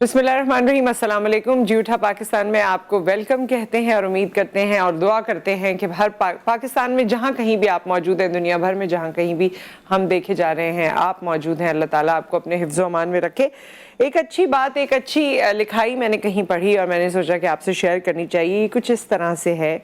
बिस्मिल्लाहिर्रहमानिर्रहीम, अस्सलाम वालेकुम। जूठा पाकिस्तान में आपको वेलकम कहते हैं और उम्मीद करते हैं और दुआ करते हैं कि हर पाकिस्तान में जहाँ कहीं भी आप मौजूद हैं, दुनिया भर में जहाँ कहीं भी हम देखे जा रहे हैं आप मौजूद हैं, अल्लाह ताला आपको अपने हिफ्ज़ व अमान में रखे। एक अच्छी बात, एक अच्छी लिखाई मैंने कहीं पढ़ी और मैंने सोचा कि आपसे शेयर करनी चाहिए। कुछ इस तरह से है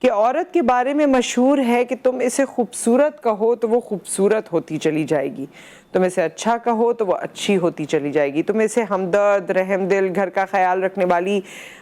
कि औरत के बारे में मशहूर है कि तुम इसे खूबसूरत कहो तो वो खूबसूरत होती चली जाएगी, तुम इसे अच्छा कहो तो वो अच्छी होती चली जाएगी, तुम इसे हमदर्द, रहमदिल, घर का ख्याल रखने वाली,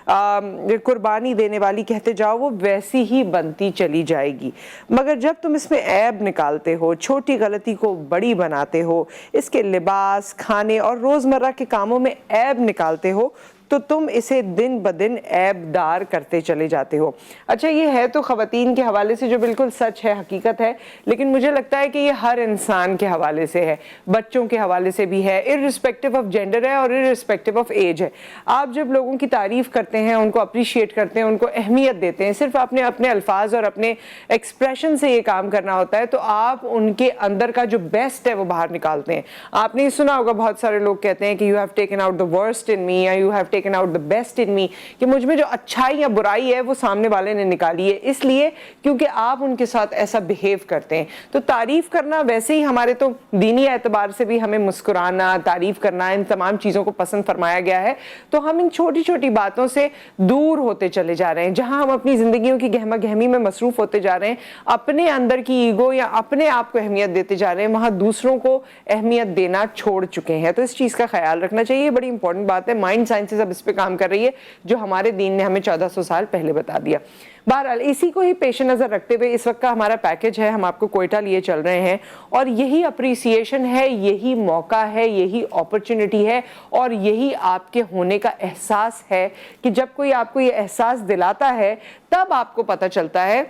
कुर्बानी देने वाली कहते जाओ, वो वैसी ही बनती चली जाएगी। मगर जब तुम इसमें ऐब निकालते हो, छोटी गलती को बड़ी बनाते हो, इसके लिबास, खाने और रोज़मर्रा के कामों में ऐब निकालते हो, तो तुम इसे दिन ब दिन ऐबदार करते चले जाते हो। अच्छा, ये है तो ख़वातीन के हवाले से जो बिल्कुल सच है, हकीकत है, लेकिन मुझे लगता है कि ये हर इंसान के हवाले से है, बच्चों के हवाले से भी है, इर्रिस्पेक्टिव ऑफ जेंडर है और इर्रिस्पेक्टिव ऑफ एज है। आप जब लोगों की तारीफ़ करते हैं, उनको अप्रिशिएट करते हैं, उनको अहमियत देते हैं, सिर्फ अपने अपने अल्फाज और अपने एक्सप्रेशन से ये काम करना होता है, तो आप उनके अंदर का जो बेस्ट है वो बाहर निकालते हैं। आपने सुना होगा, बहुत सारे लोग कहते हैं कि you have taken out the worst in me या you have taken out the best in me, कि मुझ में जो अच्छाई या बुराई है वो सामने वाले ने निकाली है, इसलिए क्योंकि आप उनके साथ ऐसा बिहेव करते हैं। तो तारीफ करना वैसे ही हमारे तो दीनी एतबार से भी हमें मुस्कुराना, तारीफ करना, इन तमाम चीज़ों को पसंद फरमाया गया है। तो हम इन छोटी छोटी बातों से दूर होते चले जा रहे हैं। जहां हम अपनी जिंदगियों की गहमा गहमी में मसरूफ होते जा रहे हैं, अपने अंदर की ईगो या अपने आप को अहमियत देते जा रहे हैं, वहां दूसरों को अहमियत देना छोड़ चुके हैं। तो इस चीज़ का ख्याल रखना चाहिए, बड़ी इंपॉर्टेंट बात है। माइंड साइंसेज अब इस पे काम कर रही है, जो हमारे दीन ने हमें 1400 साल पहले बता दिया। बहरहाल, इसी को ही पेश नज़र रखते हुए इस वक्त का हमारा पैकेज है, हम आपको कोयटा लिए चल रहे हैं और यही अप्रिसिएशन है, यही मौका है, यही अपॉर्चुनिटी है और यही आपके होने का एहसास है कि जब कोई आपको ये एहसास दिलाता है तब आपको पता चलता है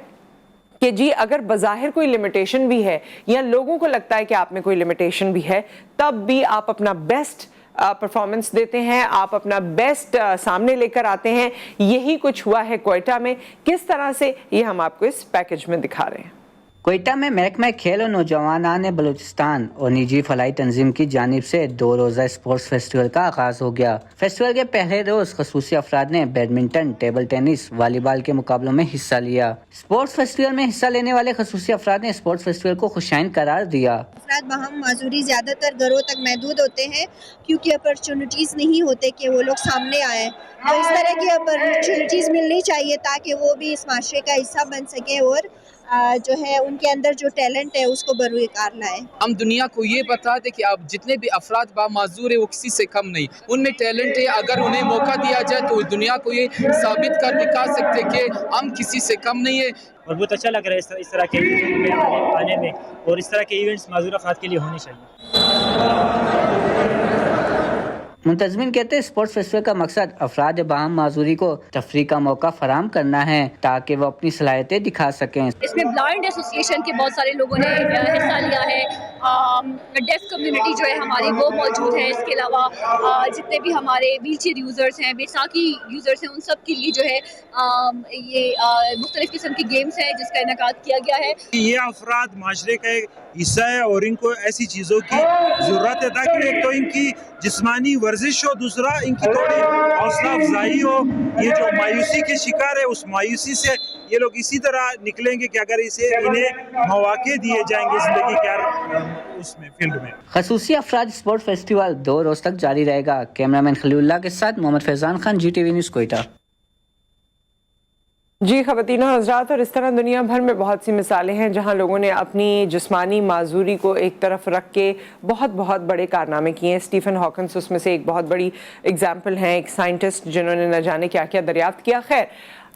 कि जी अगर बज़ाहिर कोई लिमिटेशन भी है या लोगों को लगता है कि आप में कोई लिमिटेशन भी है, तब भी आप अपना बेस्ट परफॉर्मेंस देते हैं, आप अपना बेस्ट सामने लेकर आते हैं। यही कुछ हुआ है कोयटा में। किस तरह से, ये हम आपको इस पैकेज में दिखा रहे हैं। कोयटा में महकमा खेल और नौजवानान बलूचिस्तान और निजी फलाई तंजीम की जानिब से 2 रोज़ा स्पोर्ट्स फेस्टिवल का आगाज हो गया। फेस्टिवल के पहले रोज खसूसी अफराद ने बैडमिंटन, टेबल टेनिस, वॉलीबॉल के मुकाबलों में हिस्सा लिया। स्पोर्ट्स फेस्टिवल में हिस्सा लेने वाले खसूसी अफराद ने स्पोर्ट्स फेस्टिवल को खुशाइन करार दिया। अफराद बहम माजूरी ज़्यादातर घरों तक महदूद होते हैं क्योंकि अपॉर्चुनिटीज़ नहीं होते कि वो लोग सामने आएँ। तो इस तरह की अपॉर्चुनिटीज़ मिलनी चाहिए ताकि वो भी इस माशरे का हिस्सा बन सकें और जो है उनके अंदर जो टैलेंट है उसको बरूकार लाए। हम दुनिया को ये बता दें कि अब जितने भी अफराद बामाजूर है वो किसी से कम नहीं, उनमें टैलेंट है। अगर उन्हें मौका दिया जाए तो दुनिया को ये साबित कर दिखा सकते कि हम किसी से कम नहीं है। और बहुत अच्छा लग रहा है इस तरह के इवेंट में आने में, और इस तरह के इवेंट्स माजूर अफराद के लिए होने चाहिए। मुंतज़मीन कहते हैं स्पोर्ट्स फेस्टिवल का मकसद अफराद बाहम माजूरी को तफरीह का मौका फराम करना है ताकि वो अपनी सलाहियतें दिखा सकें। इसमें ब्लाइंड एसोसिएशन के बहुत सारे लोगों ने हिस्सा लिया है, डेफ कम्युनिटी जो है हमारी वो मौजूद है। इसके अलावा जितने भी हमारे व्हीलचेयर यूज़र्स हैं, बैसाखी यूज़र्स हैं, उन सब के लिए जो है ये मुख्तलिफ़ किस्म की गेम्स हैं जिसका इनेकाद किया गया है। ये अफराद माशरे का एक हिस्सा है और इनको ऐसी चीज़ों की ज़रूरत है ताकि एक तो इनकी जिस्मानी वर्जिश हो, दूसरा इनकी थोड़ी हौसला अफजाई हो। ये जो मायूसी के शिकार है, उस मायूसी से ये लोग इसी तरह निकलेंगे कि अगर इन्हें मौके दिए जाएंगे ज़िंदगी के उसमें फील्ड में। खसूसी अफराद स्पोर्ट फेस्टिवल 2 रोज तक जारी रहेगा। कैमरामैन खलीलुल्लाह के साथ मोहम्मद फैजान खान, GTV न्यूज़, कोयटा। जी ख़वातीन और हज़रात, और इस तरह दुनिया भर में बहुत सी मिसालें हैं जहां लोगों ने अपनी जिस्मानी माजूरी को एक तरफ रख के बहुत बहुत बड़े कारनामे किए हैं। स्टीफन हॉकिंस उसमें से एक बहुत बड़ी एग्जाम्पल हैं, एक साइंटिस्ट जिन्होंने न जाने क्या क्या दरियाफ्त किया। खैर,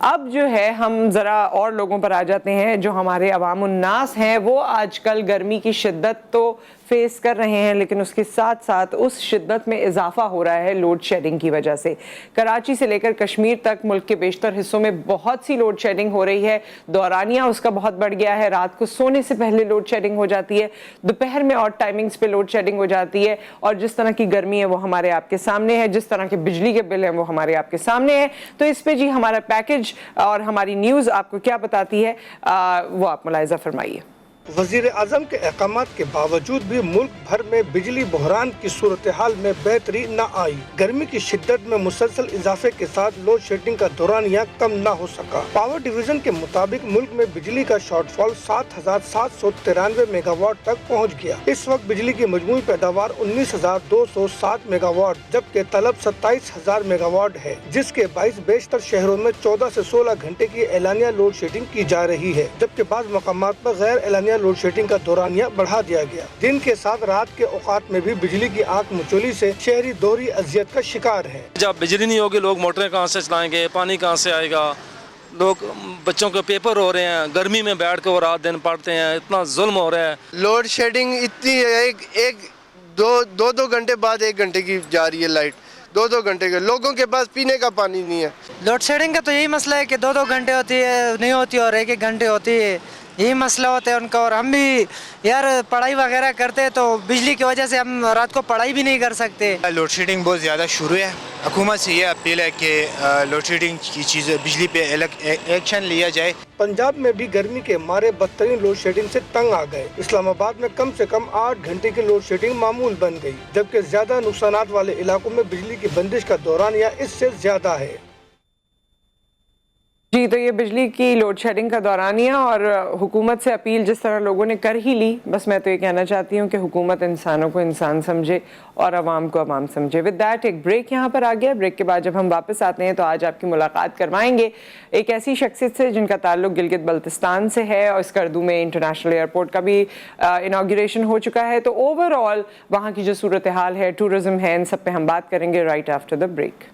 अब जो है हम ज़रा और लोगों पर आ जाते हैं। जो हमारे अवाम उन्नास हैं वो आजकल गर्मी की शिद्दत तो फेस कर रहे हैं, लेकिन उसके साथ साथ उस शिद्दत में इजाफा हो रहा है लोड शेडिंग की वजह से। कराची से लेकर कश्मीर तक मुल्क के बेशतर हिस्सों में बहुत सी लोड शेडिंग हो रही है। दौरानिया उसका बहुत बढ़ गया है, रात को सोने से पहले लोड शेडिंग हो जाती है, दोपहर में और टाइमिंग्स पे लोड शेडिंग हो जाती है, और जिस तरह की गर्मी है वो हमारे आपके सामने है, जिस तरह के बिजली के बिल हैं वो हमारे आपके सामने है। तो इस पे जी हमारा पैकेज और हमारी न्यूज़ आपको क्या बताती है, वो आप मुलाहिजा फरमाइए। वजीर आजम के अहकामात के बावजूद भी मुल्क भर में बिजली बहरान की सूरत हाल में बेहतरी न आई। गर्मी की शिद्दत में मुसलसल इजाफे के साथ लोड शेडिंग का दौरानिया कम न हो सका। पावर डिवीजन के मुताबिक मुल्क में बिजली का शॉर्टफॉल 7,793 मेगावाट तक पहुँच गया। इस वक्त बिजली की मजमूई पैदावार 19,207 मेगावाट जबकि तलब 27,000 मेगावाट है, जिसके बाईस बेशतर शहरों में 14 से 16 घंटे की एलानिया लोड शेडिंग की जा रही है, जबकि बाज़ मकामात पर गैर एलानिया लोड शेडिंग का दौरानिया बढ़ा दिया गया। दिन के साथ रात के औकात में भी बिजली की आंख मचोली से शहरी दोहरी अजियत का शिकार है। जब बिजली नहीं होगी लोग मोटरें कहाँ से चलाएंगे, पानी कहाँ से आएगा, लोग बच्चों के पेपर हो रहे हैं, गर्मी में बैठ के वो रात दिन पढ़ते हैं, इतना जुल्म हो रहा है। लोड शेडिंग इतनी है, दो घंटे बाद 1 घंटे की जा रही है लाइट, 2 घंटे के। लोगों के पास पीने का पानी नहीं है। लोड शेडिंग का तो यही मसला है कि 2 घंटे होती है, नहीं होती और 1 घंटे होती है, यही मसला होता है उनका। और हम भी यार पढ़ाई वगैरह करते हैं तो बिजली की वजह से हम रात को पढ़ाई भी नहीं कर सकते। लोड शेडिंग बहुत ज़्यादा शुरू है। हुकूमत से ये अपील है कि लोड शेडिंग की चीज़ें बिजली पे एक्शन लिया जाए। पंजाब में भी गर्मी के मारे बदतरीन लोड शेडिंग से तंग आ गए। इस्लामाबाद में कम से कम 8 घंटे की लोड शेडिंग मामूल बन गई, जबकि ज्यादा नुकसानात वाले इलाकों में बिजली की बंदिश का दौरानिया इससे ज्यादा है। जी, तो ये बिजली की लोड शेडिंग का दौरानिया और हुकूमत से अपील जिस तरह लोगों ने कर ही ली, बस मैं तो ये कहना चाहती हूँ कि हुकूमत इंसानों को इंसान समझे और आवाम को आवाम समझे। विद दैट एक ब्रेक यहाँ पर आ गया। ब्रेक के बाद जब हम वापस आते हैं तो आज आपकी मुलाकात करवाएंगे एक ऐसी शख्सियत से जिनका ताल्लुक गिलगित बल्तिस्तान से है और स्कर्दू में इंटरनेशनल एयरपोर्ट का भी इनाग्रेशन हो चुका है। तो ओवरऑल वहाँ की जो सूरत हाल है, टूरिज्म है, इन सब पे हम बात करेंगे राइट आफ्टर द ब्रेक।